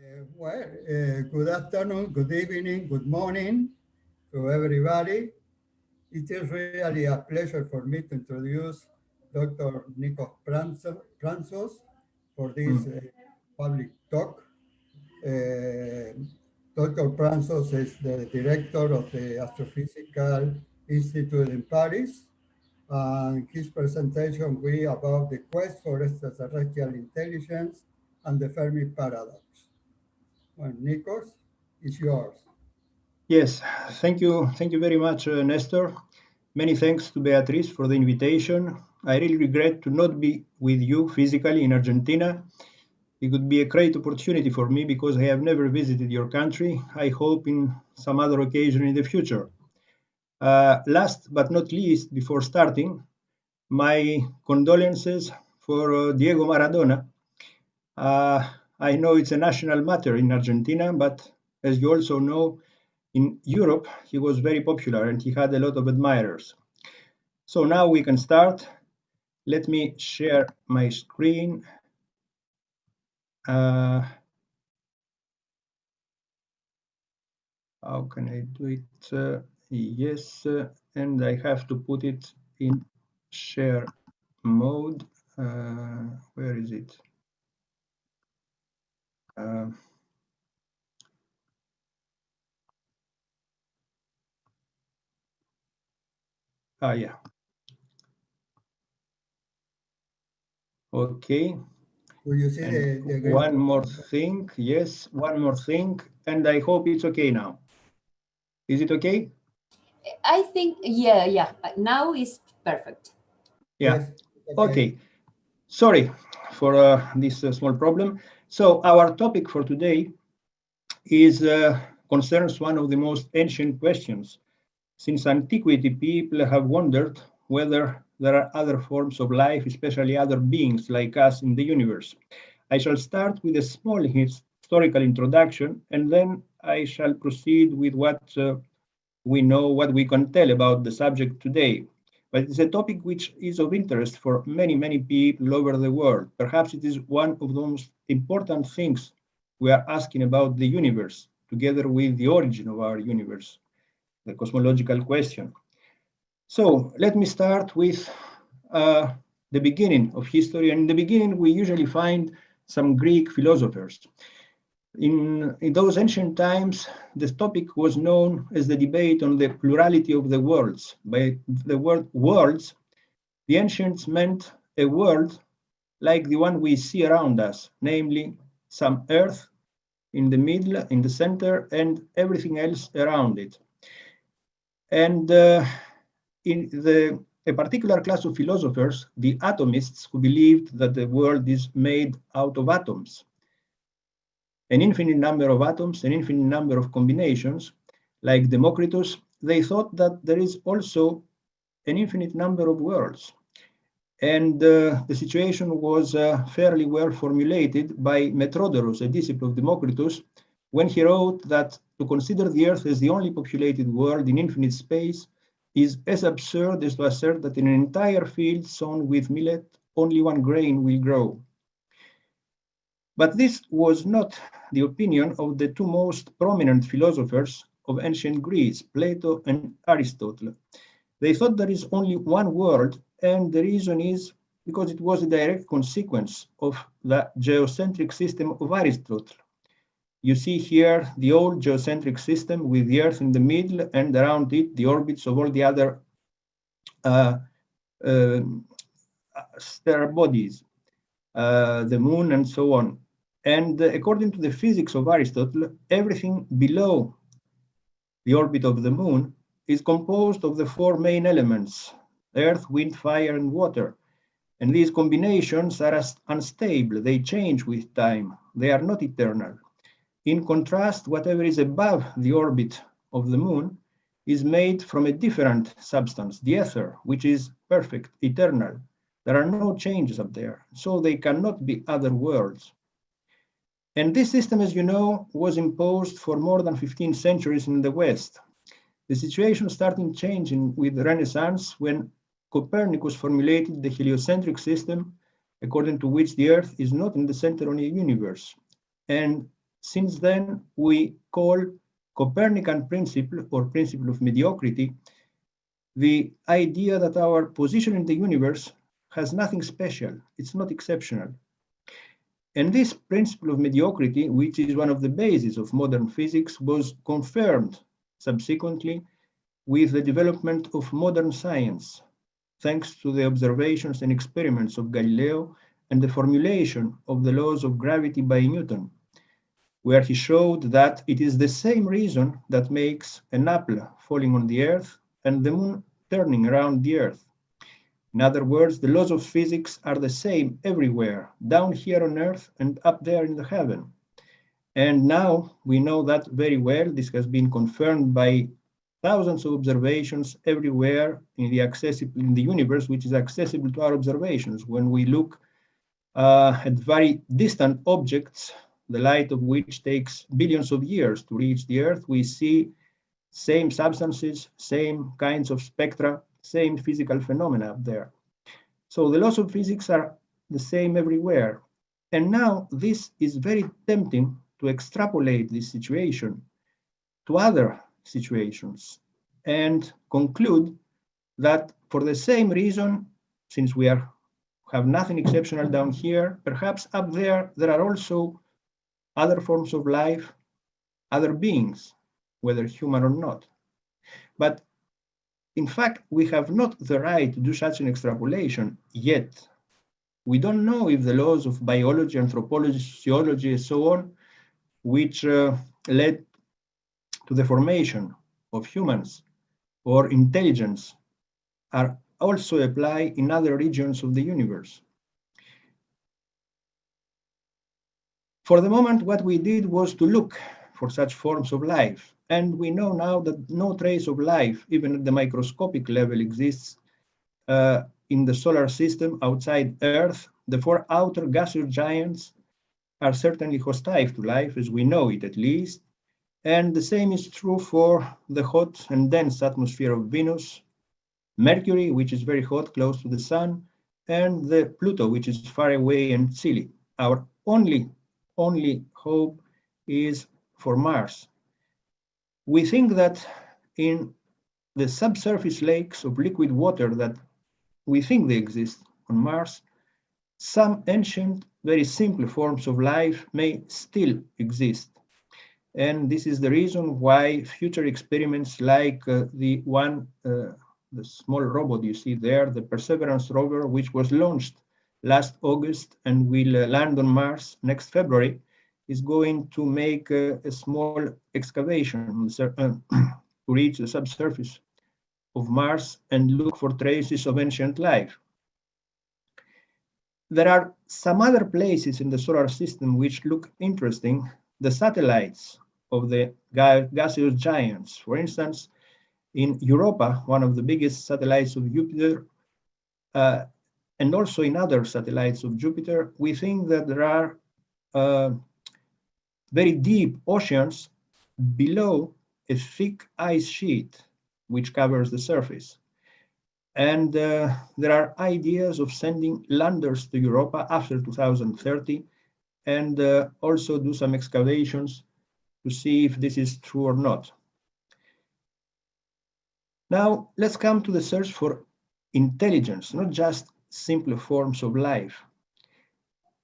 Good afternoon, good evening, good morning to everybody. It is really a pleasure for me to introduce Dr. Nikos Prantzos for this Mm. public talk. Dr. Prantzos is the director of the Astrophysical Institute in Paris, and his presentation will be about the quest for extraterrestrial intelligence and the Fermi Paradox. Well, Nikos, it's yours. Yes, thank you very much, Nestor. Many thanks to Beatriz for the invitation. I really regret to not be with you physically in Argentina. It would be a great opportunity for me because I have never visited your country. I hope in some other occasion in the future. Last but not least, before starting, my condolences for Diego Maradona. Uh, I know it's a national matter in Argentina, but as you also know, in Europe, he was very popular and he had a lot of admirers. So now we can start. Let me share my screen. Uh, how can I do it? Yes, and I have to put it in share mode. Where is it? Uh, yeah. Okay. Do you see And the green one more button? thing. Yes, one more thing. And I hope it's okay now. Is it okay? I think, yeah. Now is perfect. Yeah. Yes, okay. Okay. Sorry for this small problem. So our topic for today is concerns one of the most ancient questions. Since antiquity, people have wondered whether there are other forms of life, especially other beings like us in the universe. I shall start with a small historical introduction, and then I shall proceed with what we know, what we can tell about the subject today. But it's a topic which is of interest for many, many people all over the world. Perhaps it is one of the most important things we are asking about the universe, together with the origin of our universe, the cosmological question. So let me start with the beginning of history. And in the beginning, we usually find some Greek philosophers. In those ancient times, this topic was known as the debate on the plurality of the worlds. By the word worlds, the ancients meant a world like the one we see around us, namely some earth in the middle, in the center, and everything else around it. And a particular class of philosophers, the atomists, who believed that the world is made out of atoms, an infinite number of atoms, an infinite number of combinations, like Democritus, they thought that there is also an infinite number of worlds. And the situation was fairly well formulated by Metrodorus, a disciple of Democritus, when he wrote that to consider the Earth as the only populated world in infinite space is as absurd as to assert that in an entire field sown with millet, only one grain will grow. But this was not the opinion of the two most prominent philosophers of ancient Greece, Plato and Aristotle. They thought there is only one world, and the reason is because it was a direct consequence of the geocentric system of Aristotle. You see here the old geocentric system with the Earth in the middle and around it the orbits of all the other uh, uh, stellar bodies, the moon, and so on. And according to the physics of Aristotle, everything below the orbit of the moon is composed of the four main elements: earth, wind, fire, and water. And these combinations are unstable. They change with time. They are not eternal. In contrast, whatever is above the orbit of the moon is made from a different substance, the ether, which is perfect, eternal. There are no changes up there, so they cannot be other worlds. And this system, as you know, was imposed for more than 15 centuries in the West. The situation started changing with the Renaissance when Copernicus formulated the heliocentric system, according to which the Earth is not in the center of the universe. And since then we call Copernican principle or principle of mediocrity the idea that our position in the universe has nothing special, it's not exceptional. And this principle of mediocrity, which is one of the bases of modern physics, was confirmed subsequently with the development of modern science, thanks to the observations and experiments of Galileo and the formulation of the laws of gravity by Newton, where he showed that it is the same reason that makes an apple falling on the earth and the moon turning around the earth. In other words, the laws of physics are the same everywhere, down here on earth and up there in the heaven. And now we know that very well. This has been confirmed by thousands of observations everywhere in the universe, which is accessible to our observations. When we look at very distant objects, the light of which takes billions of years to reach the Earth, we see same substances, same kinds of spectra, same physical phenomena up there. So the laws of physics are the same everywhere. And now this is very tempting to extrapolate this situation to other situations and conclude that for the same reason, since we have nothing exceptional down here, perhaps up there are also other forms of life, other beings, whether human or not. But in fact, we have not the right to do such an extrapolation yet. We don't know if the laws of biology, anthropology, sociology, and so on, which led to the formation of humans or intelligence, are also applied in other regions of the universe. For the moment, what we did was to look for such forms of life. And we know now that no trace of life, even at the microscopic level, exists in the solar system outside Earth. The four outer gaseous giants are certainly hostile to life, as we know it at least. And the same is true for the hot and dense atmosphere of Venus, Mercury, which is very hot, close to the sun, and the Pluto, which is far away and chilly. Our only hope is for Mars. We think that in the subsurface lakes of liquid water that we think they exist on Mars, some ancient, very simple forms of life may still exist. And this is the reason why future experiments like the small robot you see there, the Perseverance rover, which was launched last August and will land on Mars next February, is going to make a small excavation to reach the subsurface of Mars and look for traces of ancient life. There are some other places in the solar system which look interesting, the satellites of the gaseous giants. For instance, in Europa, one of the biggest satellites of Jupiter, and also in other satellites of Jupiter, we think that there are very deep oceans below a thick ice sheet which covers the surface. And there are ideas of sending landers to Europa after 2030 and also do some excavations to see if this is true or not. Now, let's come to the search for intelligence, not just simple forms of life.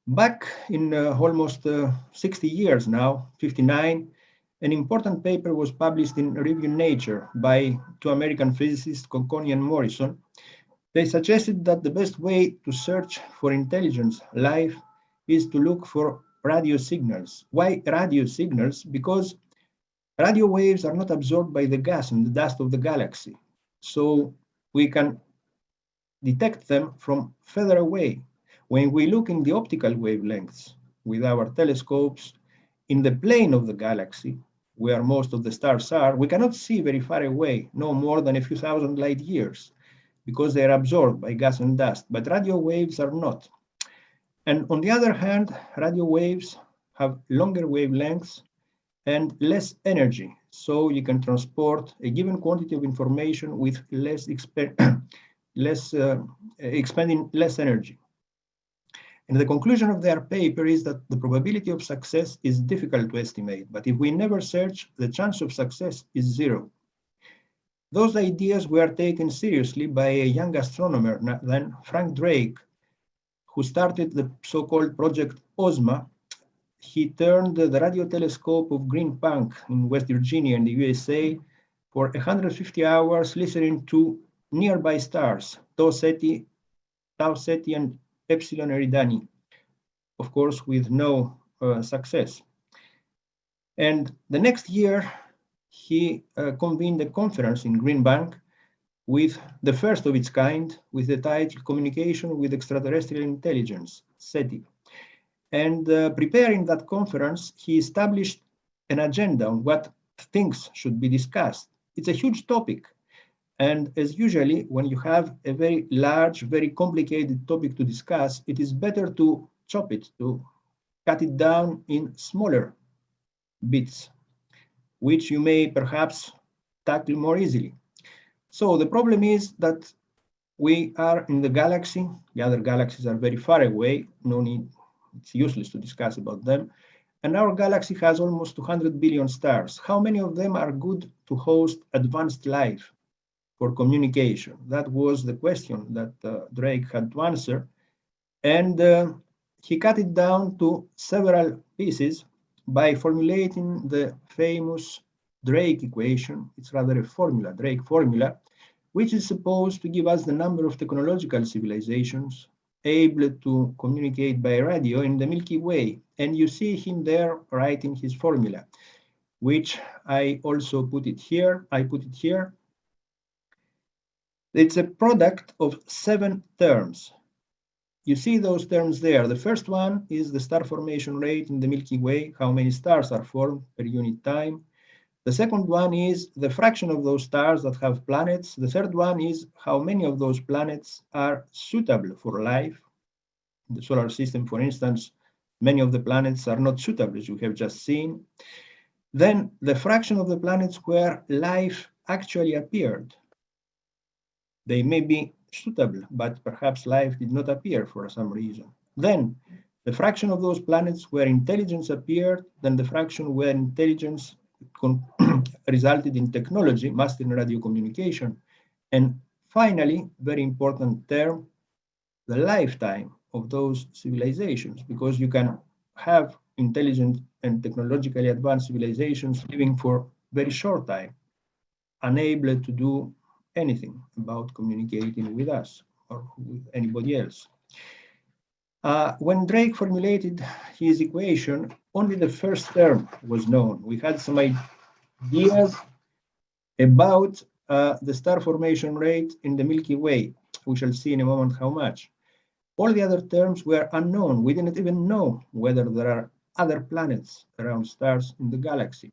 Back in almost 60 years now, 59, an important paper was published in Review Nature by two American physicists, Conconi and Morrison. They suggested that the best way to search for intelligence, life, is to look for radio signals. Why radio signals? Because radio waves are not absorbed by the gas and the dust of the galaxy. So we can detect them from further away. When we look in the optical wavelengths with our telescopes in the plane of the galaxy, where most of the stars are, we cannot see very far away, no more than a few thousand light years, because they are absorbed by gas and dust, but radio waves are not. And on the other hand, radio waves have longer wavelengths and less energy, so you can transport a given quantity of information with expending less energy. And the conclusion of their paper is that the probability of success is difficult to estimate, but if we never search, the chance of success is zero. Those ideas were taken seriously by a young astronomer then Frank Drake, who started the so-called Project OSMA. He turned the radio telescope of Green Bank in West Virginia in the USA for 150 hours listening to nearby stars, Tau Ceti and Epsilon Eridani, of course, with no success. And the next year, he convened a conference in Green Bank with the first of its kind, with the title Communication with Extraterrestrial Intelligence, SETI. And preparing that conference, he established an agenda on what things should be discussed. It's a huge topic. And as usually, when you have a very large, very complicated topic to discuss, it is better to chop it, to cut it down in smaller bits, which you may perhaps tackle more easily. So the problem is that we are in the galaxy. The other galaxies are very far away. No need, it's useless to discuss about them. And our galaxy has almost 200 billion stars. How many of them are good to host advanced life for communication? That was the question that Drake had to answer. And he cut it down to several pieces by formulating the famous Drake equation. It's rather a formula, Drake formula, which is supposed to give us the number of technological civilizations able to communicate by radio in the Milky Way. And you see him there writing his formula, which I also put it here. I put it here. It's a product of 7 terms. You see those terms there. The first one is the star formation rate in the Milky Way, how many stars are formed per unit time. The second one is the fraction of those stars that have planets. The third one is how many of those planets are suitable for life. In the solar system, for instance, many of the planets are not suitable, as you have just seen. Then the fraction of the planets where life actually appeared. They may be suitable, but perhaps life did not appear for some reason. Then the fraction of those planets where intelligence appeared, then the fraction where intelligence resulted in technology, master in radio communication. And finally, very important term, the lifetime of those civilizations, because you can have intelligent and technologically advanced civilizations living for very short time, unable to do anything about communicating with us or with anybody else. When Drake formulated his equation, only the first term was known. We had some ideas about the star formation rate in the Milky Way. We shall see in a moment how much. All the other terms were unknown. We didn't even know whether there are other planets around stars in the galaxy.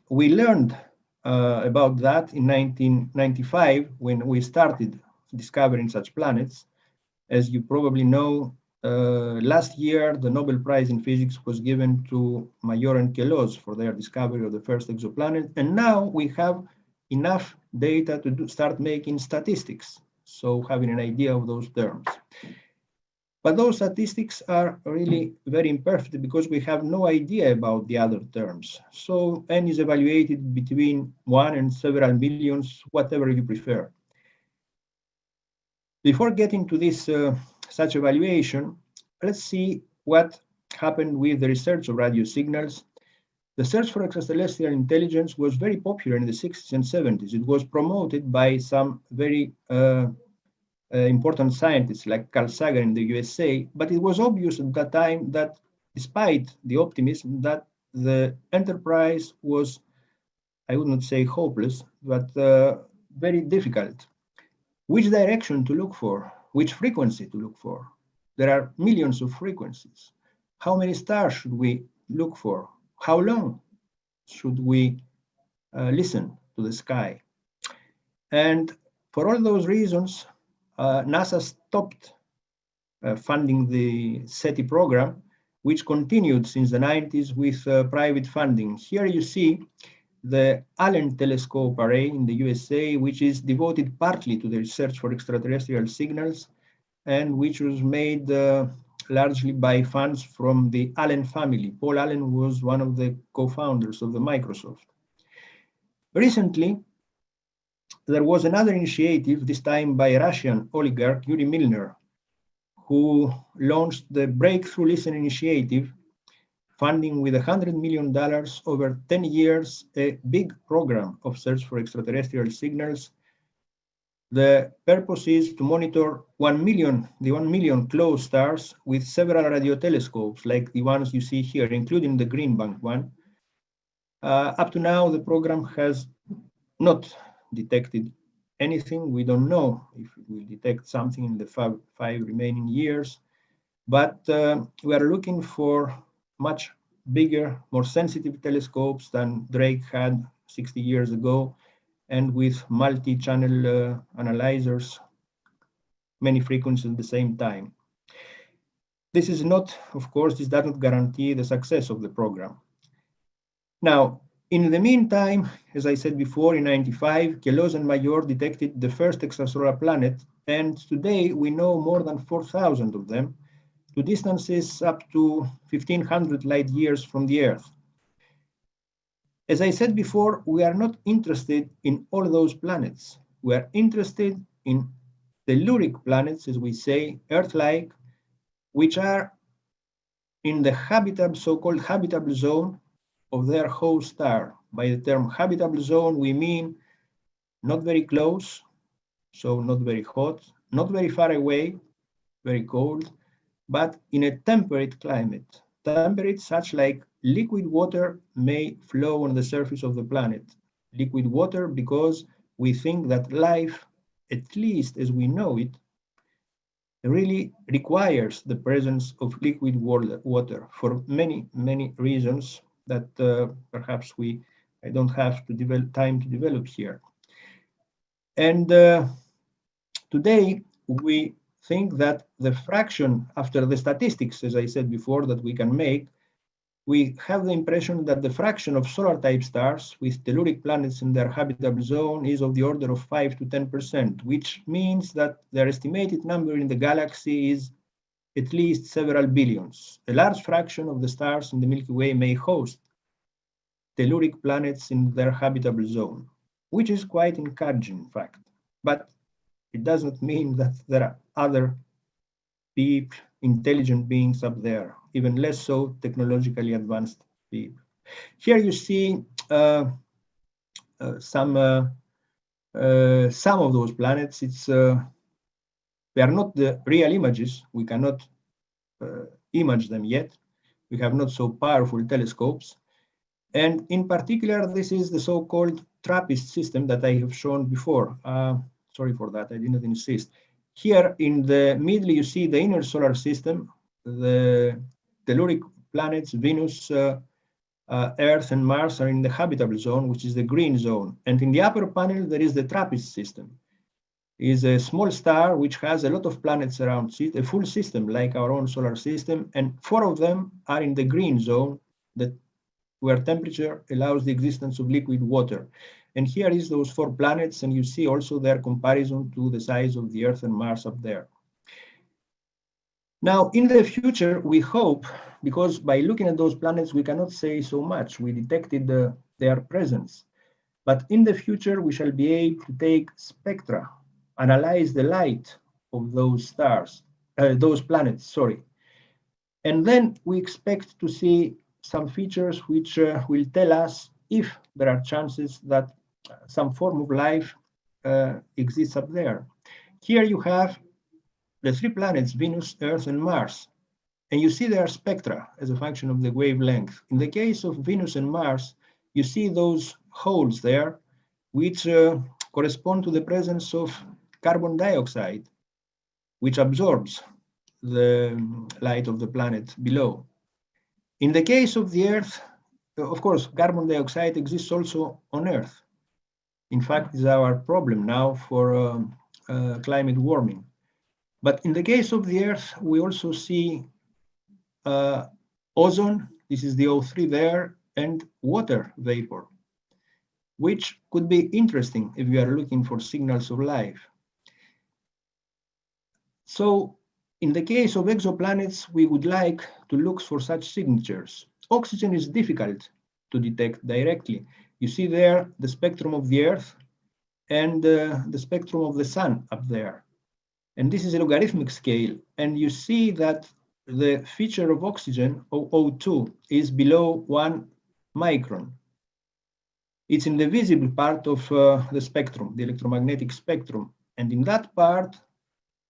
We learned about that in 1995 when we started discovering such planets. As you probably know, last year, the Nobel Prize in Physics was given to Major and Queloz for their discovery of the first exoplanet. And now we have enough data to start making statistics, so having an idea of those terms. But those statistics are really very imperfect because we have no idea about the other terms. So n is evaluated between 1 and several millions, whatever you prefer. Before getting to this such evaluation, let's see what happened with the research of radio signals. The search for extraterrestrial intelligence was very popular in the 60s and 70s. It was promoted by some very important scientists like Carl Sagan in the USA, but it was obvious at that time that despite the optimism, that the enterprise was, I would not say hopeless, but very difficult. Which direction to look for? Which frequency to look for? There are millions of frequencies. How many stars should we look for? How long should we listen to the sky? And for all those reasons, NASA stopped funding the SETI program, which continued since the 90s with private funding. Here you see the Allen Telescope Array in the USA, which is devoted partly to the research for extraterrestrial signals, and which was made largely by funds from the Allen family. Paul Allen was one of the co-founders of the Microsoft. Recently, there was another initiative, this time by Russian oligarch Yuri Milner, who launched the Breakthrough Listen Initiative, funding with $100 million over 10 years, a big program of search for extraterrestrial signals. The purpose is to monitor the 1 million close stars with several radio telescopes, like the ones you see here, including the Green Bank one. Up to now, the program has not detected anything. We don't know if it will detect something in the five remaining years, but we are looking for much bigger, more sensitive telescopes than Drake had 60 years ago, and with multi-channel analyzers, many frequencies at the same time. This is not, of course, this does not guarantee the success of the program. Now, in the meantime, as I said before, in 1995, Queloz and Mayor detected the first extrasolar planet, and today we know more than 4,000 of them, to distances up to 1,500 light years from the Earth. As I said before, we are not interested in all those planets. We are interested in telluric planets, as we say, Earth-like, which are in the so-called habitable zone of their host star. By the term habitable zone, we mean not very close, so not very hot, not very far away, very cold, but in a temperate climate. Temperate such like liquid water may flow on the surface of the planet. Liquid water because we think that life, at least as we know it, really requires the presence of liquid water for many, many reasons that perhaps I don't have time to develop here. And today we think that the fraction, after the statistics, as I said before, that we can make, we have the impression that the fraction of solar type stars with telluric planets in their habitable zone is of the order of 5 to 10%, which means that their estimated number in the galaxy is at least several billions. A large fraction of the stars in the Milky Way may host telluric planets in their habitable zone, which is quite encouraging, in fact. But it does not mean that there are other people, intelligent beings up there, even less so technologically advanced people. Here you see some of those planets. They are not the real images. We cannot image them yet. We have not so powerful telescopes. And in particular, this is the so-called TRAPPIST system that I have shown before. Sorry for that, I did not insist. Here in the middle, you see the inner solar system, the telluric planets, Venus, Earth, and Mars are in the habitable zone, which is the green zone. And in the upper panel, there is the TRAPPIST system. It is a small star which has a lot of planets around it, a full system like our own solar system, and 4 of them are in the green zone, where temperature allows the existence of liquid water. And here is those 4 planets, and you see also their comparison to the size of the Earth and Mars up there. Now, in the future, we hope, because by looking at those planets, we cannot say so much. We detected their presence. But in the future, we shall be able to take spectra, analyze the light of those stars, those planets, sorry. And then we expect to see some features which will tell us if there are chances that some form of life exists up there. Here you have the 3 planets, Venus, Earth, and Mars, and you see their spectra as a function of the wavelength. In the case of Venus and Mars, you see those holes there, which correspond to the presence of carbon dioxide, which absorbs the light of the planet below. In the case of the Earth, of course, carbon dioxide exists also on Earth. In fact, it's our problem now for climate warming. But in the case of the Earth, we also see ozone, this is the O3 there, and water vapor. which could be interesting if you are looking for signals of life. So in the case of exoplanets, we would like to look for such signatures. Oxygen is difficult to detect directly. You see there the spectrum of the Earth and the spectrum of the Sun up there. And this is a logarithmic scale. And you see that the feature of oxygen, O2, is below 1 micron. It's in the visible part of the spectrum, the electromagnetic spectrum. And in that part,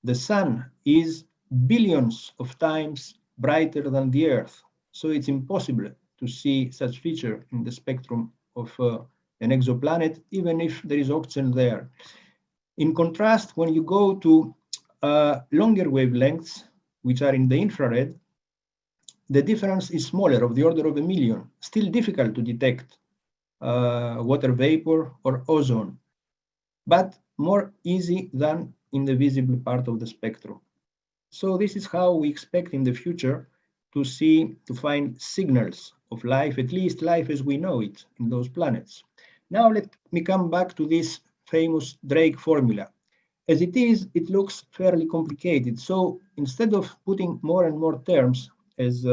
the Sun is billions of times brighter than the Earth. So it's impossible to see such feature in the spectrum of an exoplanet, even if there is oxygen there. In contrast, when you go to longer wavelengths, which are in the infrared, the difference is smaller, of the order of a million, still difficult to detect water vapor or ozone, but more easy than in the visible part of the spectrum. So this is how we expect in the future to find signals of life, at least life as we know it in those planets. Now let me come back to this famous Drake formula. As it is, it looks fairly complicated. So instead of putting more and more terms, as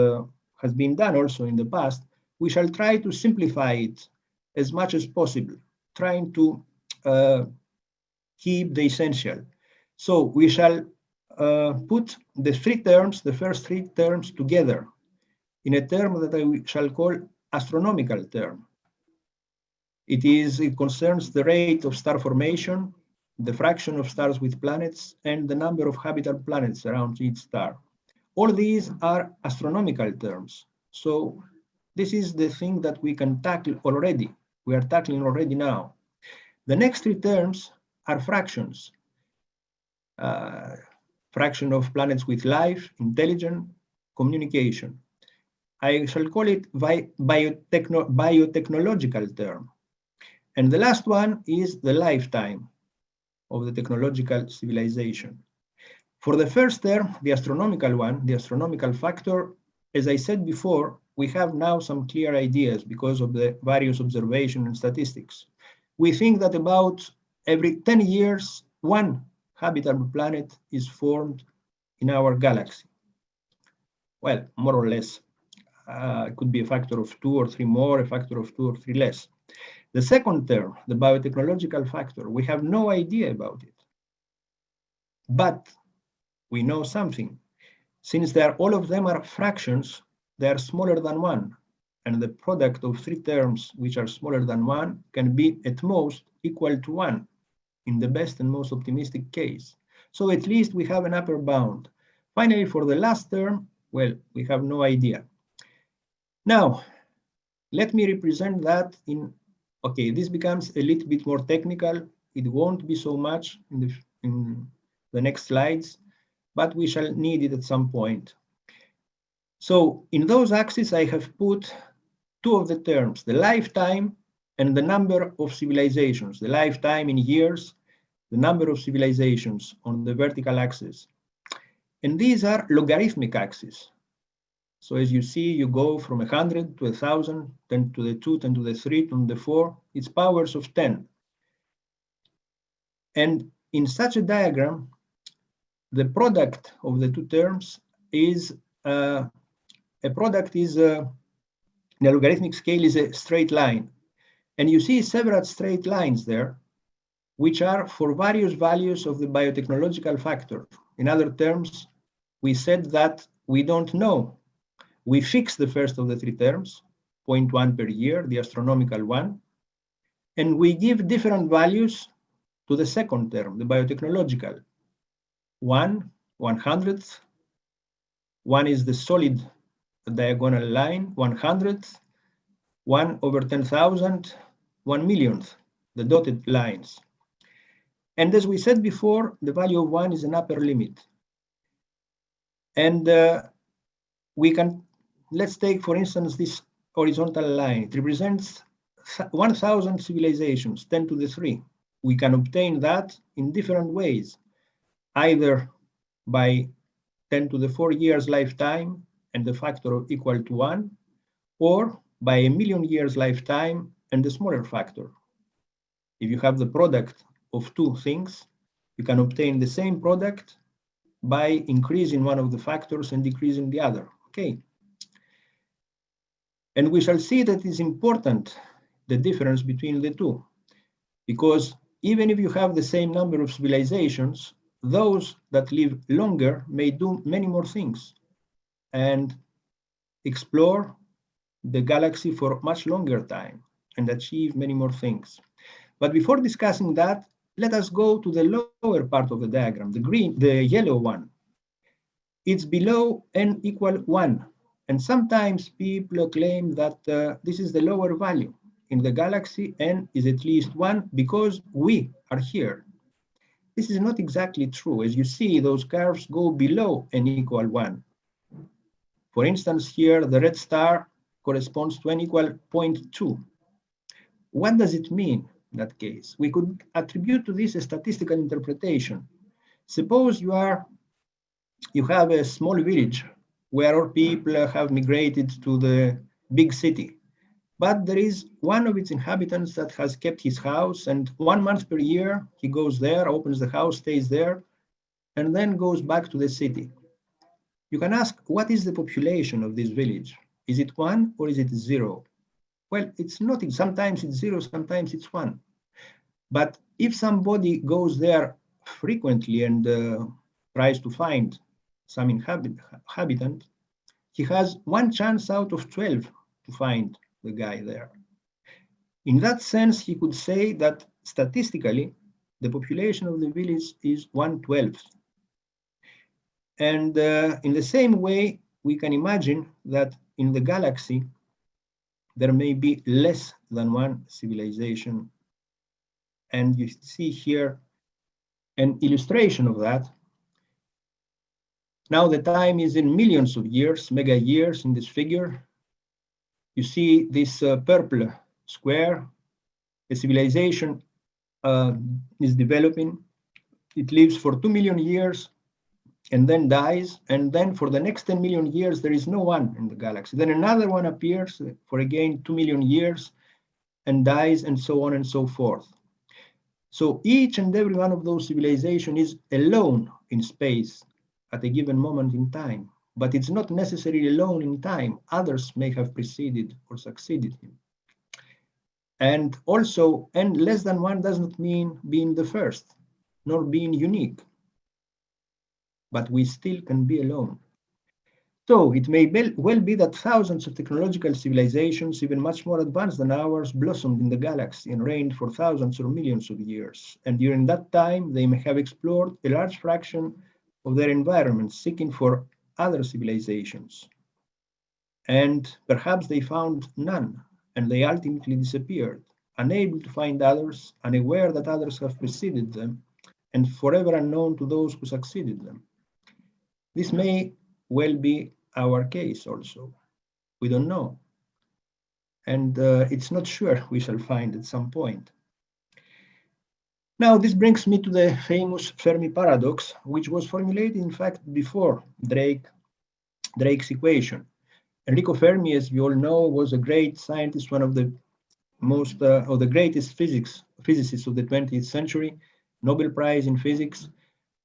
has been done also in the past, we shall try to simplify it as much as possible, trying to keep the essential. So we shall put the first three terms together in a term that I shall call astronomical term. It concerns the rate of star formation, the fraction of stars with planets, and the number of habitable planets around each star. All these are astronomical terms. So this is the thing that we can tackle already. We are tackling already now. The next three terms are fractions. Fraction of planets with life, intelligence, communication. I shall call it biotechnological term. And the last one is the lifetime of the technological civilization. For the first term, the astronomical one, the astronomical factor, as I said before, we have now some clear ideas because of the various observations and statistics. We think that about every 10 years, one habitable planet is formed in our galaxy. Well, more or less. It could be a factor of 2 or 3 more, a factor of 2 or 3 less. The second term, the biotechnological factor, we have no idea about it. But we know something. Since all of them are fractions, they are smaller than 1. And the product of 3 terms which are smaller than 1 can be at most equal to 1 in the best and most optimistic case. So at least we have an upper bound. Finally, for the last term, well, we have no idea. Now, let me represent that in, okay, this becomes a little bit more technical. It won't be so much in the next slides, but we shall need it at some point. So in those axes, I have put 2 of the terms, the lifetime and the number of civilizations, the lifetime in years, the number of civilizations on the vertical axis. And these are logarithmic axes. So as you see, you go from 100 to 1,000, 10 to the 2, 10 to the 3, 10 to the 4, it's powers of 10. And in such a diagram, the product of the 2 terms is, in a logarithmic scale is a straight line. And you see several straight lines there, which are for various values of the biotechnological factor. In other terms, we said that we don't know. We fix the first of the 3 terms, 0.1 per year, the astronomical one, and we give different values to the second term, the biotechnological. 1, 100th, 1 is the solid diagonal line, 100th, 1 over 10,000, 1 millionth, the dotted lines. And as we said before, the value of 1 is an upper limit. And let's take, for instance, this horizontal line. It represents 1,000 civilizations, 10 to the 3. We can obtain that in different ways, either by 10 to the 4 years lifetime and the factor equal to 1, or by 1,000,000 years lifetime and the smaller factor. If you have the product of two things, you can obtain the same product by increasing one of the factors and decreasing the other. Okay. And we shall see that it's important, the difference between the two, because even if you have the same number of civilizations, those that live longer may do many more things and explore the galaxy for much longer time and achieve many more things. But before discussing that, let us go to the lower part of the diagram, the yellow one. It's below n equal 1. And sometimes people claim that this is the lower value. In the galaxy, n is at least 1 because we are here. This is not exactly true. As you see, those curves go below n equal 1. For instance, here, the red star corresponds to n equal 0.2. What does it mean in that case? We could attribute to this a statistical interpretation. Suppose you have a small village where all people have migrated to the big city, but there is one of its inhabitants that has kept his house, and 1 month per year he goes there, opens the house, stays there, and then goes back to the city. You can ask, what is the population of this village? Is it 1 or is it 0? Well, it's not. Sometimes it's 0, sometimes it's 1. But if somebody goes there frequently and tries to find some inhabitant, he has 1 chance out of 12 to find the guy there. In that sense, he could say that statistically, the population of the village is 1/12. And in the same way, we can imagine that in the galaxy, there may be less than one civilization. And you see here an illustration of that. Now the time is in millions of years, mega years in this figure. You see this purple square. A civilization is developing. It lives for 2 million years and then dies. And then for the next 10 million years, there is no one in the galaxy. Then another one appears for again 2 million years and dies, and so on and so forth. So each and every one of those civilizations is alone in space at a given moment in time, but it's not necessarily alone in time. Others may have preceded or succeeded him. And also, and less than one does not mean being the first, nor being unique, but we still can be alone. So it may well be that thousands of technological civilizations, even much more advanced than ours, blossomed in the galaxy and reigned for thousands or millions of years. And during that time, they may have explored a large fraction of their environment, seeking for other civilizations. And perhaps they found none, and they ultimately disappeared, unable to find others, unaware that others have preceded them, and forever unknown to those who succeeded them. This may well be our case also. We don't know. And it's not sure we shall find at some point. Now, this brings me to the famous Fermi Paradox, which was formulated, in fact, before Drake's equation. Enrico Fermi, as we all know, was a great scientist, one of the most of the greatest physicists of the 20th century, Nobel Prize in Physics.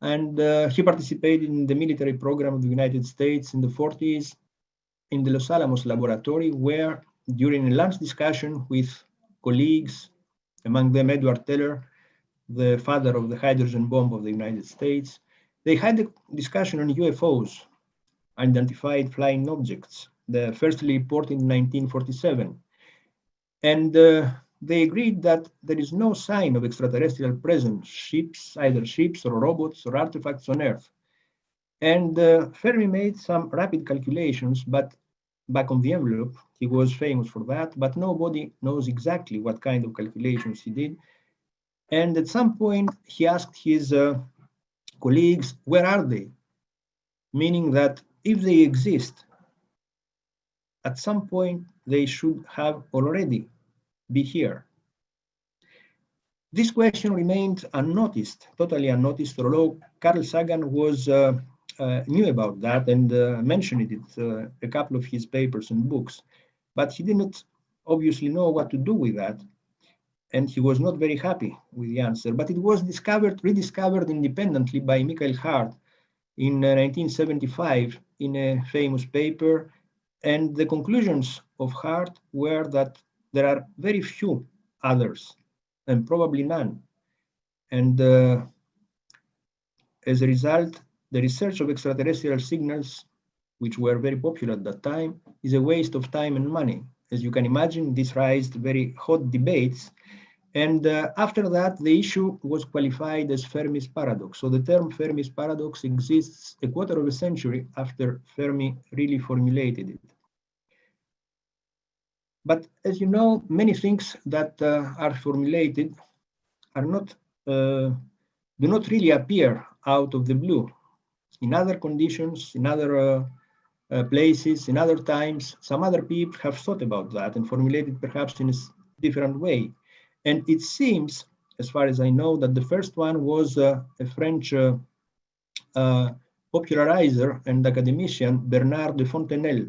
And he participated in the military program of the United States in the 40s in the Los Alamos laboratory, where during a lunch discussion with colleagues, among them Edward Teller, the father of the hydrogen bomb of the United States, they had a discussion on UFOs, unidentified flying objects, the firstly reported in 1947. And they agreed that there is no sign of extraterrestrial presence, ships, either ships or robots or artifacts on Earth. And Fermi made some rapid calculations, but back on the envelope, he was famous for that, but nobody knows exactly what kind of calculations he did. And at some point, he asked his colleagues, where are they? Meaning that if they exist, at some point, they should have already be here. This question remained unnoticed, totally unnoticed, although Carl Sagan knew about that and mentioned it a couple of his papers and books, but he didn't obviously know what to do with that. and he was not very happy with the answer. But it was rediscovered independently by Michael Hart in 1975 in a famous paper. And the conclusions of Hart were that there are very few others, and probably none. And as a result, the research of extraterrestrial signals, which were very popular at that time, is a waste of time and money. As you can imagine, this raised very hot debates. And after that, the issue was qualified as Fermi's paradox. So the term Fermi's paradox exists a quarter of a century after Fermi really formulated it. But as you know, many things that are formulated are not, do not really appear out of the blue. In other conditions, in other places, in other times, some other people have thought about that and formulated perhaps in a different way. And it seems, as far as I know, that the first one was a French popularizer and academician, Bernard de Fontenelle,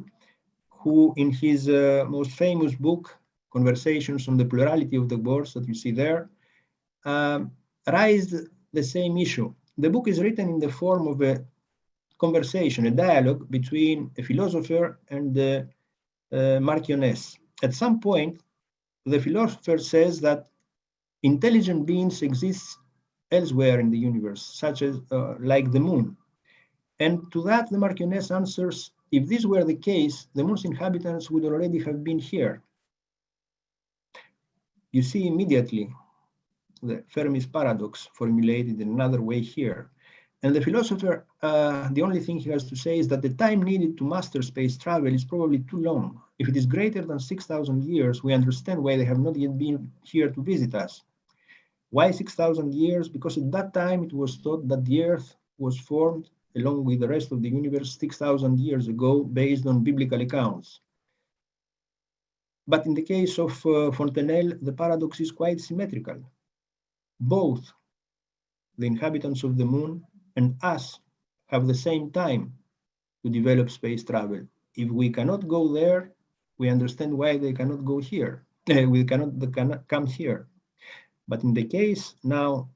who in his most famous book, Conversations on the Plurality of the Words, that you see there, raised the same issue. The book is written in the form of a conversation, a dialogue between a philosopher and the Marchioness. At some point, the philosopher says that intelligent beings exist elsewhere in the universe, such as like the moon. And to that, the Marchioness answers, if this were the case, the moon's inhabitants would already have been here. You see immediately the Fermi's paradox formulated in another way here. And the philosopher, the only thing he has to say is that the time needed to master space travel is probably too long. If it is greater than 6,000 years, we understand why they have not yet been here to visit us. Why 6,000 years? Because at that time it was thought that the Earth was formed along with the rest of the universe 6,000 years ago based on biblical accounts. But in the case of Fontenelle, the paradox is quite symmetrical. Both the inhabitants of the moon and us have the same time to develop space travel. If we cannot go there, we understand why they cannot go here. They cannot come here. But in the case now,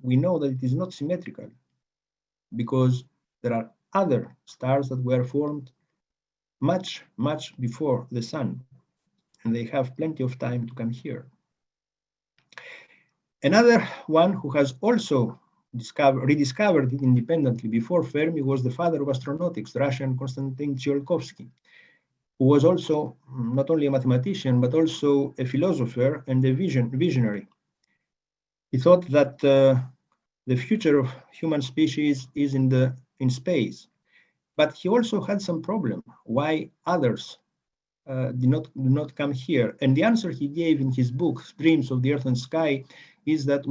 we know that it is not symmetrical because there are other stars that were formed much, much before the sun, and they have plenty of time to come here. Another one who has also rediscovered it independently before Fermi was the father of astronautics, the Russian Konstantin Tsiolkovsky, who was also not only a mathematician, but also a philosopher and a visionary. He thought that the future of human species is in space, but he also had some problem why others do not come here. And the answer he gave in his book, Dreams of the Earth and Sky, is that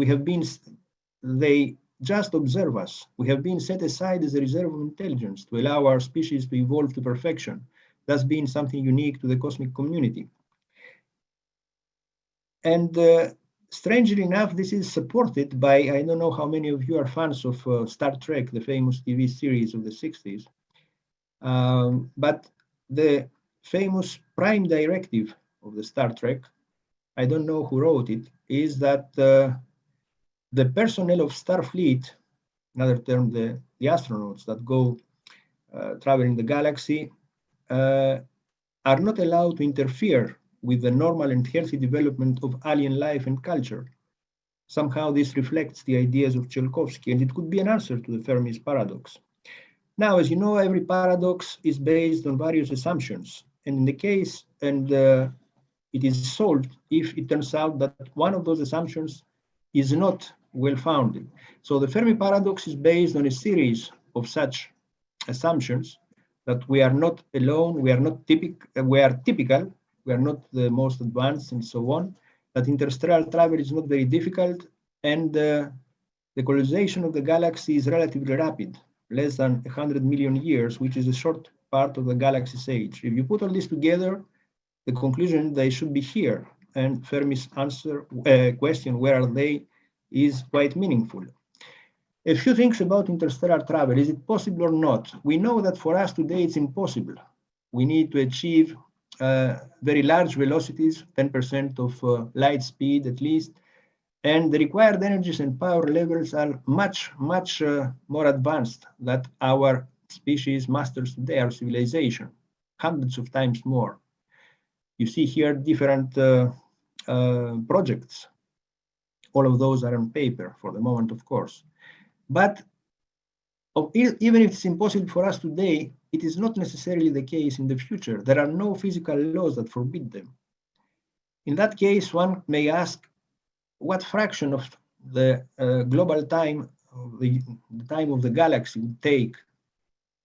they just observe us. We have been set aside as a reserve of intelligence to allow our species to evolve to perfection, thus being something unique to the cosmic community. And strangely enough, this is supported by, I don't know how many of you are fans of Star Trek, the famous TV series of the 60s, but the famous prime directive of the Star Trek, I don't know who wrote it, is that the personnel of Starfleet, another term, the astronauts that go traveling the galaxy, are not allowed to interfere with the normal and healthy development of alien life and culture. Somehow this reflects the ideas of Tsiolkovsky, and it could be an answer to the Fermi's paradox. Now, as you know, every paradox is based on various assumptions, and in the case, it is solved if it turns out that one of those assumptions is not well-founded. So the Fermi paradox is based on a series of such assumptions that we are not alone, we are typical, we are not the most advanced, and so on, that interstellar travel is not very difficult, and the colonization of the galaxy is relatively rapid, less than 100 million years, which is a short part of the galaxy's age. If you put all this together, the conclusion they should be here, and Fermi's question, where are they, is quite meaningful. A few things about interstellar travel. Is it possible or not? We know that for us today it's impossible. We need to achieve very large velocities, 10% of light speed at least, and the required energies and power levels are much, much more advanced than our species masters today, our civilization, hundreds of times more. You see here different projects. All of those are on paper for the moment, of course. But even if it's impossible for us today, it is not necessarily the case in the future. There are no physical laws that forbid them. In that case, one may ask, what fraction of the global time, the time of the galaxy would take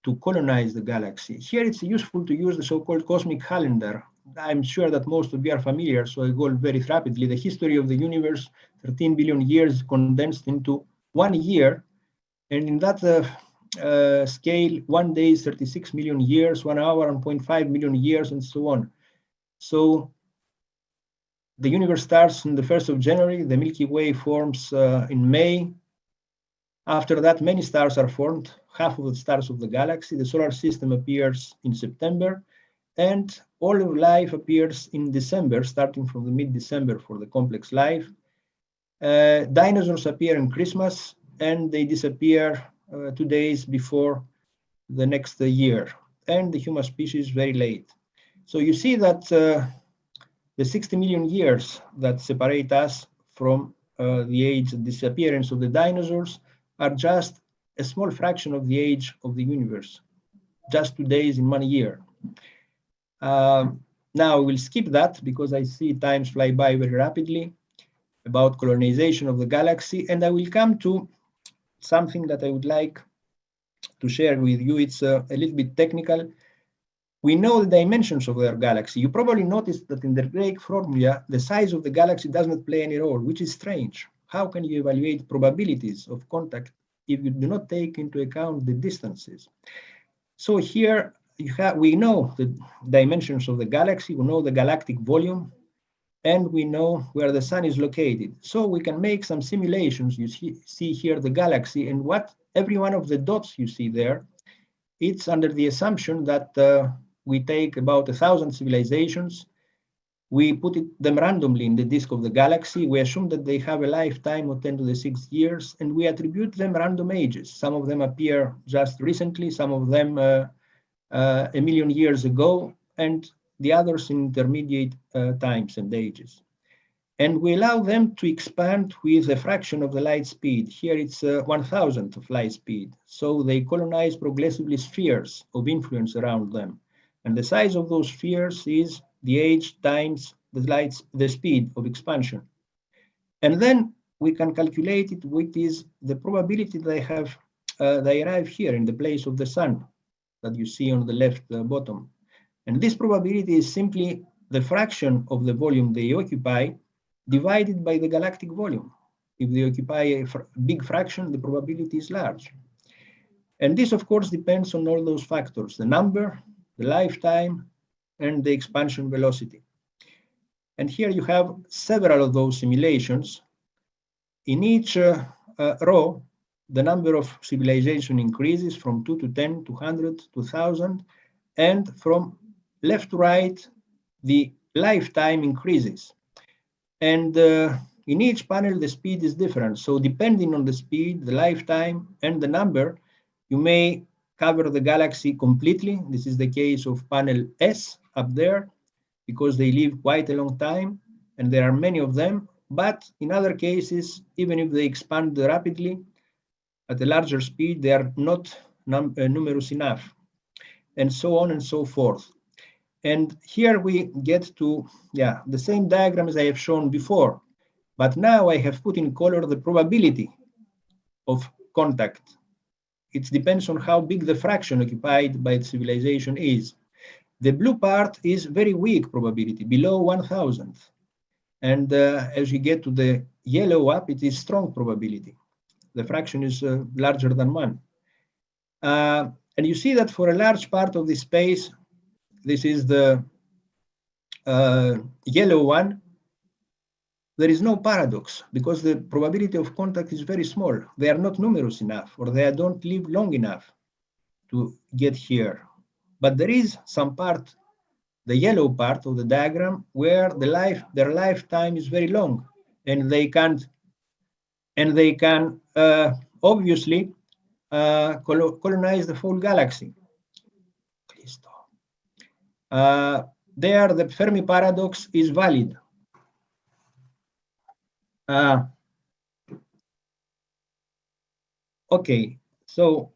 to colonize the galaxy? Here it's useful to use the so-called cosmic calendar. I'm sure that most of you are familiar, so I go very rapidly. The history of the universe, 13 billion years condensed into 1 year. And in that scale, 1 day is 36 million years, 1 hour, 1.5 million years, and so on. So the universe starts on the 1st of January, the Milky Way forms in May. After that, many stars are formed, half of the stars of the galaxy. The solar system appears in September, and all of life appears in December, starting from the mid-December for the complex life. Dinosaurs appear in Christmas, and they disappear 2 days before the next year, and the human species very late. So you see that the 60 million years that separate us from the age of disappearance of the dinosaurs are just a small fraction of the age of the universe, just 2 days in 1 year. Now we'll skip that because I see times fly by very rapidly about colonization of the galaxy, and I will come to something that I would like to share with you. It's a little bit technical. We know the dimensions of our galaxy. You probably noticed that in the Drake formula, the size of the galaxy does not play any role, which is strange. How can you evaluate probabilities of contact if you do not take into account the distances? So here we know the dimensions of the galaxy, we know the galactic volume, and we know where the sun is located. So we can make some simulations. You see here the galaxy, and what every one of the dots you see there, it's under the assumption that we take about 1,000 civilizations, we put them randomly in the disk of the galaxy, we assume that they have a lifetime of 10 to the 6th years, and we attribute them random ages. Some of them appear just recently, some of them 1 million years ago, and the others in intermediate times and ages. And we allow them to expand with a fraction of the light speed. Here it's 1,000th of light speed. So they colonize progressively spheres of influence around them. And the size of those spheres is the age times the speed of expansion. And then we can calculate it, which is the probability they arrive here in the place of the sun that you see on the left bottom. And this probability is simply the fraction of the volume they occupy divided by the galactic volume. If they occupy a big fraction, the probability is large. And this, of course, depends on all those factors, the number, the lifetime, and the expansion velocity. And here you have several of those simulations. In each row, the number of civilization increases from 2 to 10 to 100 to 1,000, and from left to right, the lifetime increases. And in each panel, the speed is different. So depending on the speed, the lifetime, and the number, you may cover the galaxy completely. This is the case of panel S up there, because they live quite a long time, and there are many of them. But in other cases, even if they expand rapidly at a larger speed, they are not numerous enough, and so on and so forth. And here we get to the same diagram as I have shown before, but now I have put in color the probability of contact. It depends on how big the fraction occupied by the civilization is. The blue part is very weak probability, below 1,000th. And as you get to the yellow up, it is strong probability. The fraction is larger than 1. And you see that for a large part of the space, this is the yellow one, there is no paradox because the probability of contact is very small. They are not numerous enough, or they don't live long enough to get here. But there is some part the yellow part of the diagram, where their lifetime is very long, and they can obviously colonize the whole galaxy. There, the Fermi paradox is valid. Okay, so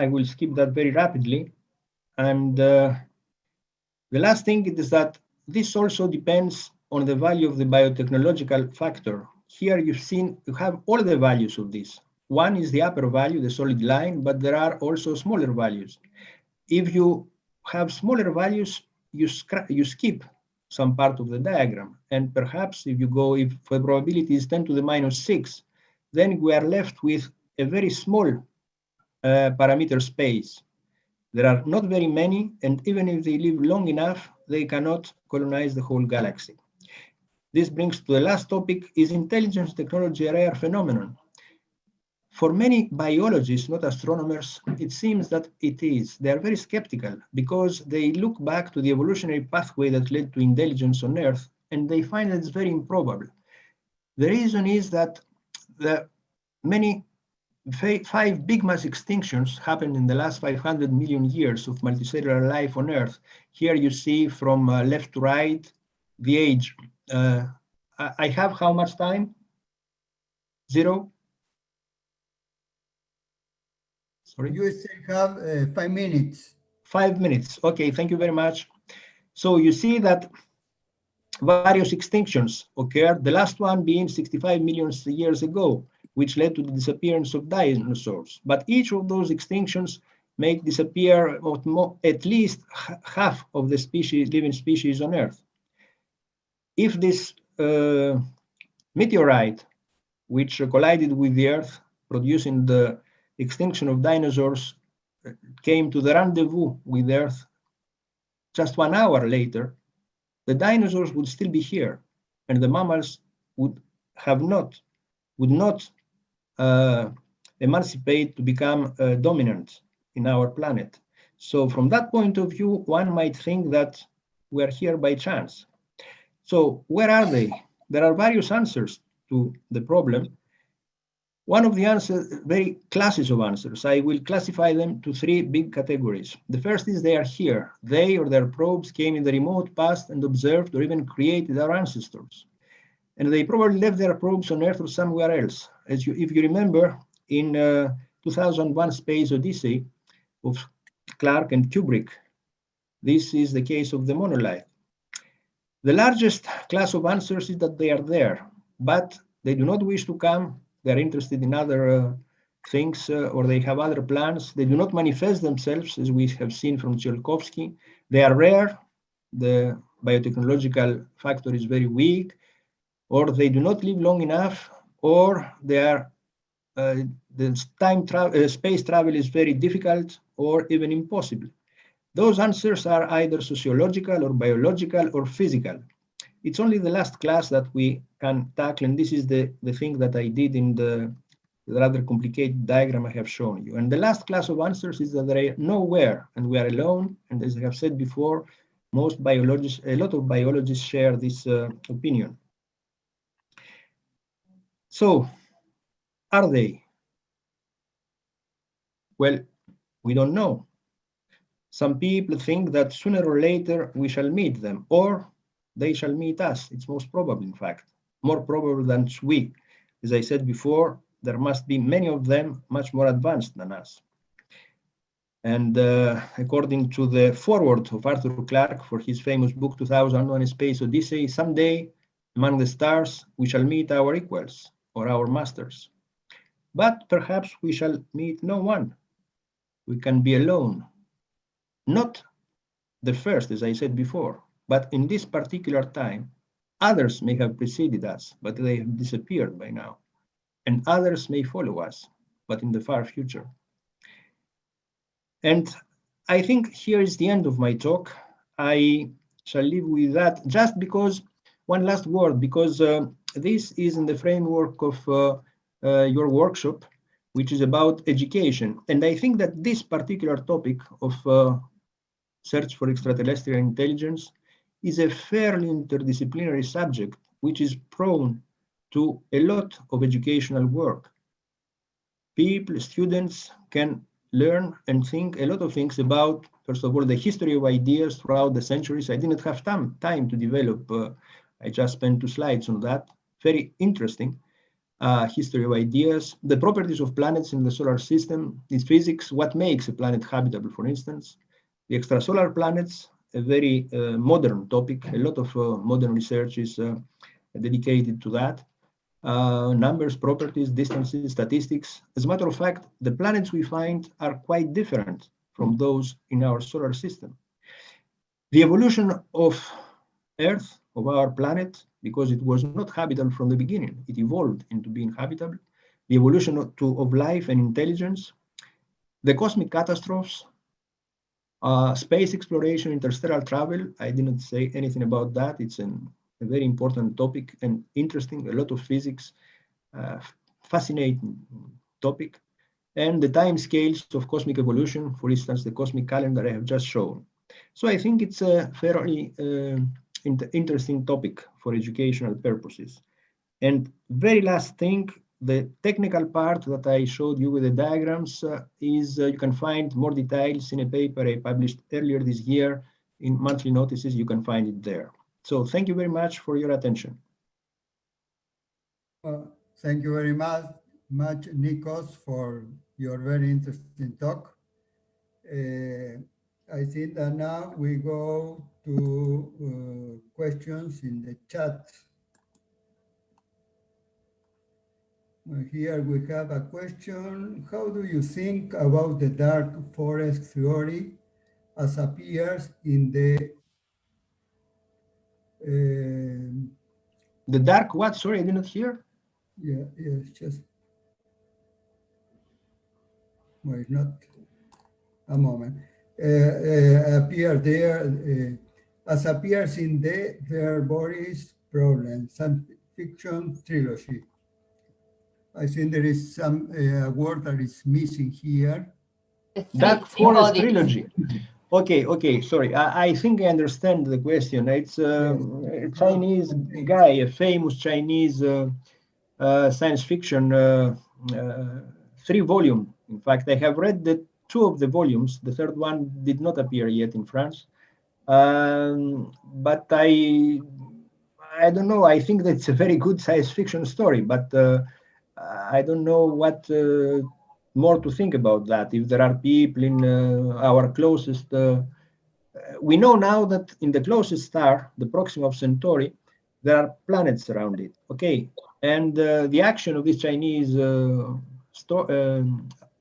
I will skip that very rapidly. And the last thing is that this also depends on the value of the biotechnological factor. Here you have all the values of this. One is the upper value, the solid line, but there are also smaller values. If you have smaller values, you skip some part of the diagram. And perhaps if the probability is 10 to the minus 6, then we are left with a very small parameter space. There are not very many, and even if they live long enough, they cannot colonize the whole galaxy. This brings to the last topic: is intelligence technology a rare phenomenon? For many biologists, not astronomers, it seems that it is. They are very skeptical because they look back to the evolutionary pathway that led to intelligence on Earth, and they find that it's very improbable. The reason is that the many 5 big mass extinctions happened in the last 500 million years of multicellular life on Earth. Here you see from left to right the age. I have how much time? 0? Sorry? You still have 5 minutes. 5 minutes. Okay, thank you very much. So you see that various extinctions occurred, the last one being 65 million years ago, which led to the disappearance of dinosaurs. But each of those extinctions make disappear at least half of the living species on Earth. If this meteorite, which collided with the Earth, producing the extinction of dinosaurs, came to the rendezvous with Earth just 1 hour later, the dinosaurs would still be here, and the mammals would not emancipate to become dominant in our planet. So from that point of view, one might think that we're here by chance. So where are they? There are various answers to the problem. One of the answers, very classes of answers, I will classify them to 3 big categories. The first is they are here. They or their probes came in the remote past and observed or even created our ancestors. And they probably left their probes on Earth or somewhere else. If you remember, in 2001 Space Odyssey of Clark and Kubrick, this is the case of the monolith. The largest class of answers is that they are there, but they do not wish to come. They're interested in other things, or they have other plans. They do not manifest themselves, as we have seen from Tsiolkovsky. They are rare. The biotechnological factor is very weak, or they do not live long enough, or they are space travel is very difficult or even impossible. Those answers are either sociological or biological or physical. It's only the last class that we can tackle, and this is the thing that I did in the rather complicated diagram I have shown you. And the last class of answers is that they are nowhere, and we are alone. And as I have said before, a lot of biologists share this opinion. So, are they? Well, we don't know. Some people think that sooner or later we shall meet them, or they shall meet us. It's most probable, in fact, more probable than we. As I said before, there must be many of them much more advanced than us. And according to the foreword of Arthur Clarke for his famous book 2001: A Space Odyssey, someday among the stars we shall meet our equals or our masters. But perhaps we shall meet no one. We can be alone. Not the first, as I said before, but in this particular time, others may have preceded us, but they have disappeared by now. And others may follow us, but in the far future. And I think here is the end of my talk. I shall leave with that just because, one last word, because this is in the framework of your workshop, which is about education. And I think that this particular topic of search for extraterrestrial intelligence, is a fairly interdisciplinary subject which is prone to a lot of educational work. People, students can learn and think a lot of things about, first of all, the history of ideas throughout the centuries. I didn't have time to develop. I just spent 2 slides on that. Very interesting history of ideas, the properties of planets in the solar system, its physics, what makes a planet habitable, for instance, the extrasolar planets, a very modern topic. A lot of modern research is dedicated to that. Numbers, properties, distances, statistics. As a matter of fact, the planets we find are quite different from those in our solar system. The evolution of Earth, of our planet, because it was not habitable from the beginning, it evolved into being habitable. The evolution of life and intelligence, the cosmic catastrophes, space exploration, interstellar travel. I didn't say anything about that. It's a very important topic and interesting, a lot of physics, fascinating topic. And the time scales of cosmic evolution, for instance, the cosmic calendar I have just shown. So I think it's a fairly interesting topic for educational purposes. And very last thing, the technical part that I showed you with the diagrams is you can find more details in a paper I published earlier this year in monthly notices. You can find it there. So thank you very much for your attention. Thank you very much, Nikos, for your very interesting talk. I think that now we go to questions in the chat. Here we have a question. How do you think about the dark forest theory as appears in the the dark what? Sorry, I did not hear. Yeah, just wait, not a moment. Appear there as appears in their Boris problem, science fiction trilogy. I think there is some word that is missing here. Dark Forest trilogy. Okay, sorry. I think I understand the question. It's a Chinese guy, a famous Chinese science fiction, 3-volume. In fact, I have read the 2 of the volumes. The 3rd one did not appear yet in France. But I don't know. I think that's a very good science fiction story, but I don't know what more to think about that. If there are people in our closest, we know now that in the closest star, the Proxima of Centauri, there are planets around it. Okay, and the action of this Chinese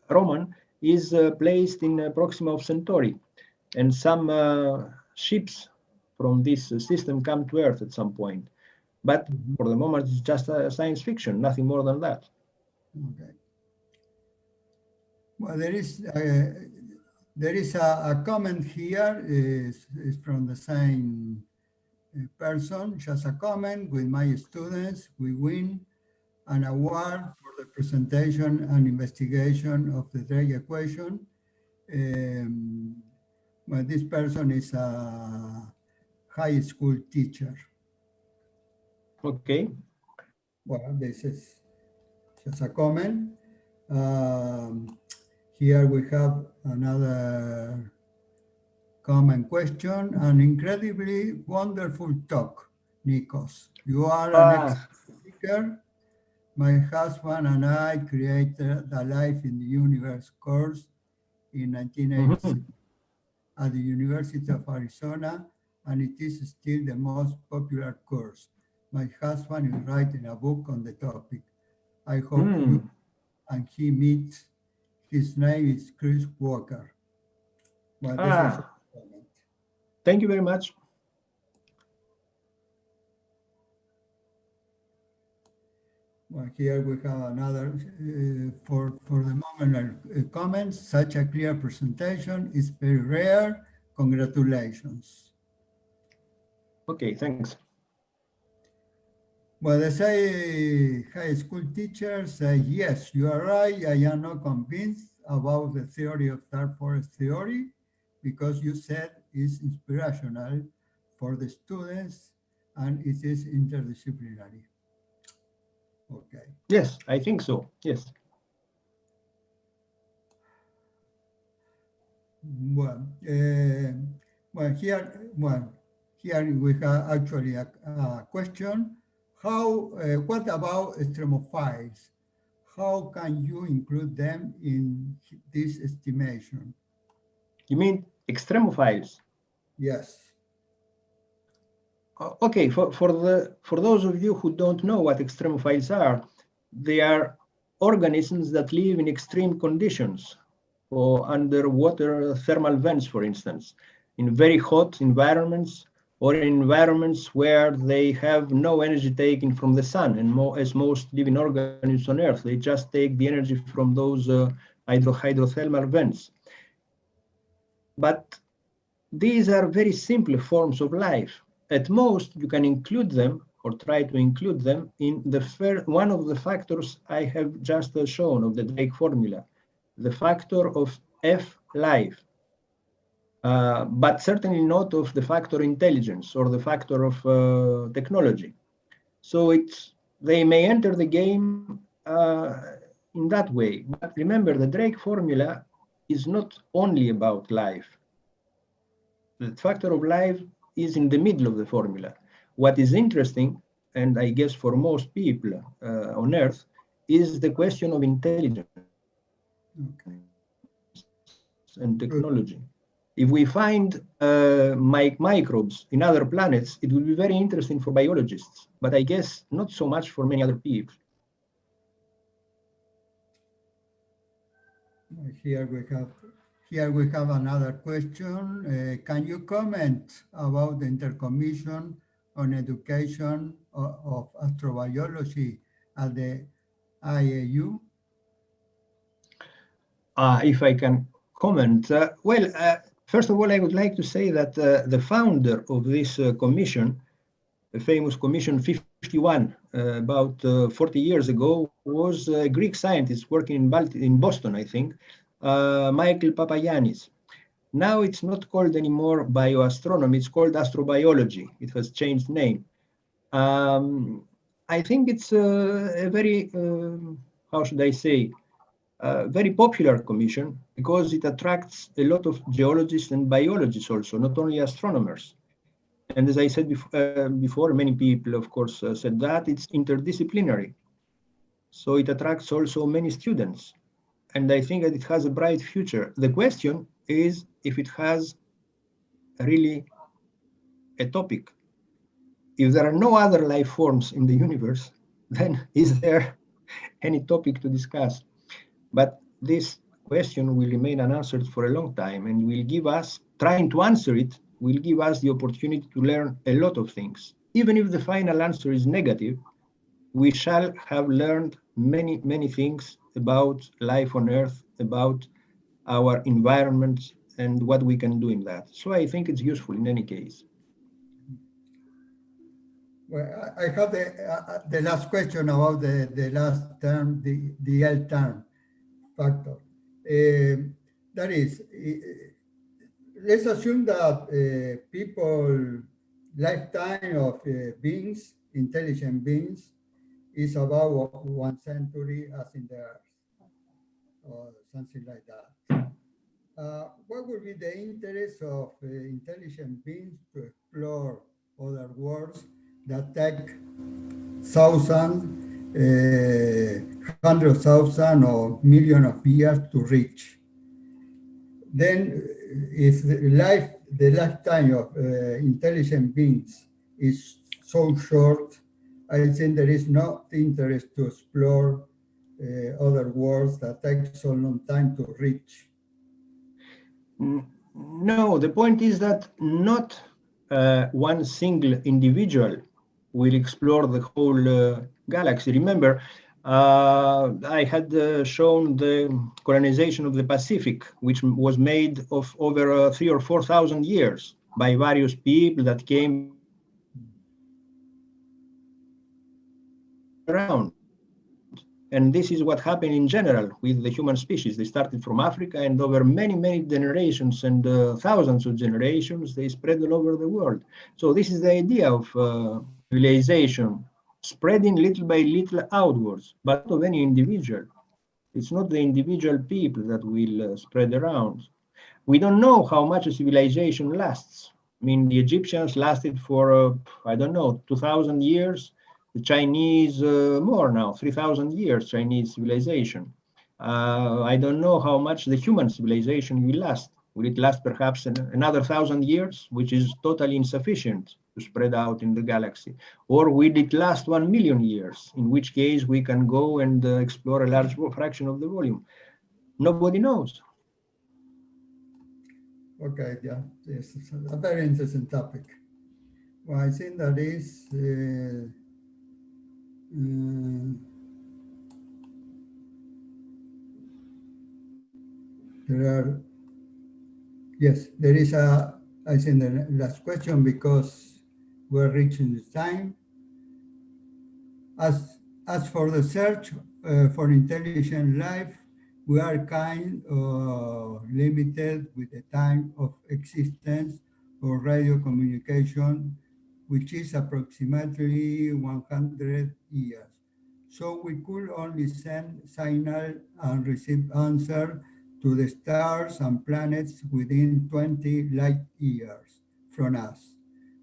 Roman is placed in Proxima of Centauri, and some ships from this system come to Earth at some point. But for the moment, it's just science fiction, nothing more than that. Okay. Well, there is a comment here, is from the same person, just a comment. With my students, we win an award for the presentation and investigation of the Drake equation. Well, this person is a high school teacher. Okay. Well, this is just a comment. Here we have another common question. An incredibly wonderful talk, Nikos. You are an excellent speaker. My husband and I created the Life in the Universe course in 1986 at the University of Arizona, and it is still the most popular course. My husband is writing a book on the topic. I hope you and he meet. His name is Chris Walker. Well, this is a comment. Thank you very much. Well, here we have another, for the moment, comments. Such a clear presentation is very rare. Congratulations. Okay, thanks. Well, they say high school teachers say, yes, you are right. I am not convinced about the theory of dark forest theory because you said is inspirational for the students and it is interdisciplinary. Okay. Yes, I think so. Yes. Well, here we have actually a question. What about extremophiles? How can you include them in this estimation? You mean extremophiles? Yes. Okay, for those of you who don't know what extremophiles are, they are organisms that live in extreme conditions, or underwater thermal vents, for instance, in very hot environments or in environments where they have no energy taken from the sun. And as most living organisms on Earth, they just take the energy from those hydrothermal vents. But these are very simple forms of life. At most, you can include them or try to include them in one of the factors I have just shown of the Drake formula, the factor of F life, but certainly not of the factor intelligence or the factor of technology. So they may enter the game in that way. But remember, the Drake formula is not only about life. The factor of life is in the middle of the formula. What is interesting, and I guess for most people on Earth, is the question of intelligence Okay. and technology. If we Good. find microbes in other planets, it will be very interesting for biologists, but I guess not so much for many other people. Here we have here we have another question. Can you comment about the intercommission on education of astrobiology at the IAU? If I can comment, first of all, I would like to say that the founder of this commission, the famous Commission 51, about 40 years ago, was a Greek scientist working in Boston, I think, Michael Papagiannis. Now it's not called anymore bioastronomy, it's called astrobiology. It has changed name. I think it's a very, how should I say, very popular commission because it attracts a lot of geologists and biologists also, not only astronomers. And as I said before, many people, of course, said that it's interdisciplinary. So it attracts also many students. And I think that it has a bright future. The question is if it has really a topic. If there are no other life forms in the universe, then is there any topic to discuss? But this question will remain unanswered for a long time and will give us, trying to answer it, will give us the opportunity to learn a lot of things. Even if the final answer is negative, we shall have learned many, many things about life on Earth, about our environment, and what we can do in that. So I think it's useful in any case. Well, I have the last question about the last term, the L term factor. That is, let's assume that people lifetime of beings, intelligent beings, is about 1 century as in the Earth, or something like that. What would be the interest of intelligent beings to explore other worlds that take thousands, 100,000 or million of years to reach? Then, if the lifetime of intelligent beings is so short, I think there is no interest to explore other worlds that take so long time to reach. No, the point is that not one single individual will explore the whole galaxy. Remember, I had shown the colonization of the Pacific, which was made of over 3,000 or 4,000 years by various people that came from all around. And this is what happened in general with the human species. They started from Africa, and over many, many generations and thousands of generations, they spread all over the world. So this is the idea of civilization, spreading little by little outwards, but not of any individual. It's not the individual people that will spread around. We don't know how much a civilization lasts. I mean, the Egyptians lasted for, I don't know, 2,000 years. The Chinese, more now, 3,000 years, Chinese civilization. I don't know how much the human civilization will last. Will it last perhaps another 1,000 years, which is totally insufficient to spread out in the galaxy? Or will it last 1 million years, in which case we can go and explore a large fraction of the volume? Nobody knows. Okay, yeah, this is a very interesting topic. Well, I think that is there are yes, there is a I think the last question because we're reaching the time. As for the search for intelligent life, we are kind of limited with the time of existence of radio communication, which is approximately 100 years. So we could only send signal and receive answer to the stars and planets within 20 light years from us.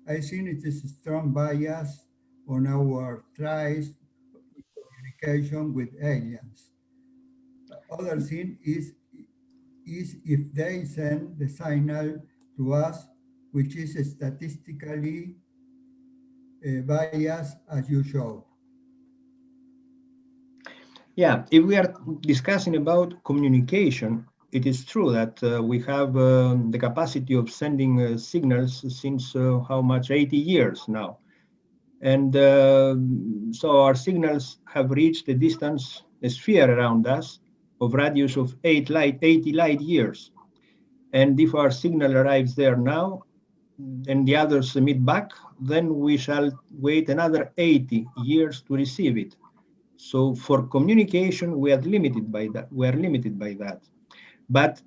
I think it is a strong bias on our tries communication with aliens. Other thing is if they send the signal to us, which is statistically biased as you showed. Yeah, if we are discussing about communication, it is true that we have the capacity of sending signals since how much, 80 years now. And so our signals have reached a distance, a sphere around us of radius of 80 light years. And if our signal arrives there now and the others emit back, then we shall wait another 80 years to receive it. So for communication, we are limited by that. We are limited by that. But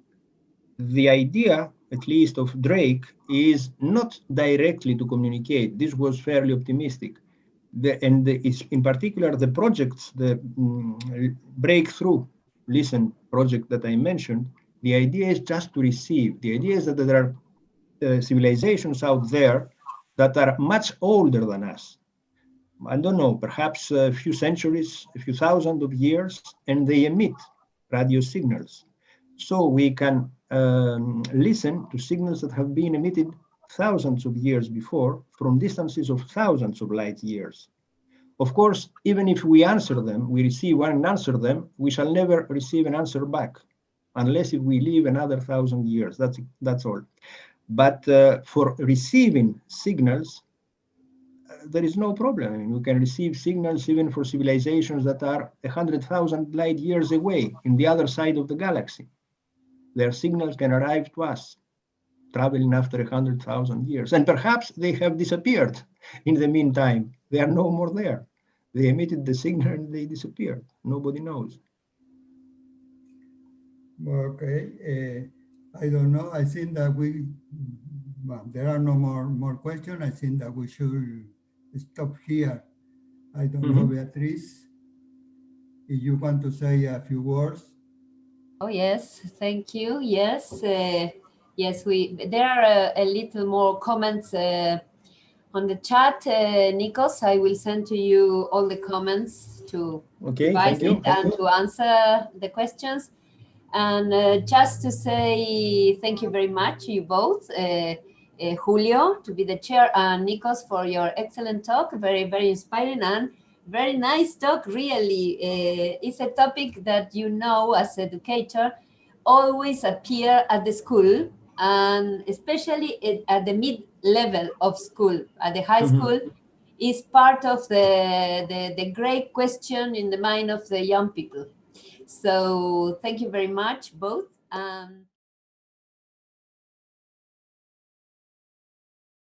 the idea, at least of Drake, is not directly to communicate. This was fairly optimistic. In particular, the projects, the breakthrough listen project that I mentioned, the idea is just to receive. The idea is that there are civilizations out there that are much older than us. I don't know, perhaps a few centuries, a few thousand of years, and they emit radio signals. So we can listen to signals that have been emitted thousands of years before from distances of thousands of light years. Of course, even if we answer them, we receive one and answer them, we shall never receive an answer back, unless if we live another 1,000 years. That's all. But for receiving signals, there is no problem. I mean, we can receive signals even for civilizations that are 100,000 light years away in the other side of the galaxy. Their signals can arrive to us, traveling after 100,000 years. And perhaps they have disappeared in the meantime. They are no more there. They emitted the signal and they disappeared. Nobody knows. Okay, I don't know. I think that well, there are no more questions. I think that we should stop here. I don't know, Beatriz, if you want to say a few words. Oh yes, thank you. Yes, yes. There are a little more comments on the chat. Nikos, I will send to you all the comments to Okay, revise thank you. it and to answer the questions. And just to say thank you very much, you both, Julio, to be the chair, and Nikos for your excellent talk. Very, very inspiring and very nice talk, really. It's a topic that, you know, as educator, always appear at the school, and especially at the mid-level of school, at the high school, is part of the great question in the mind of the young people. So thank you very much, both.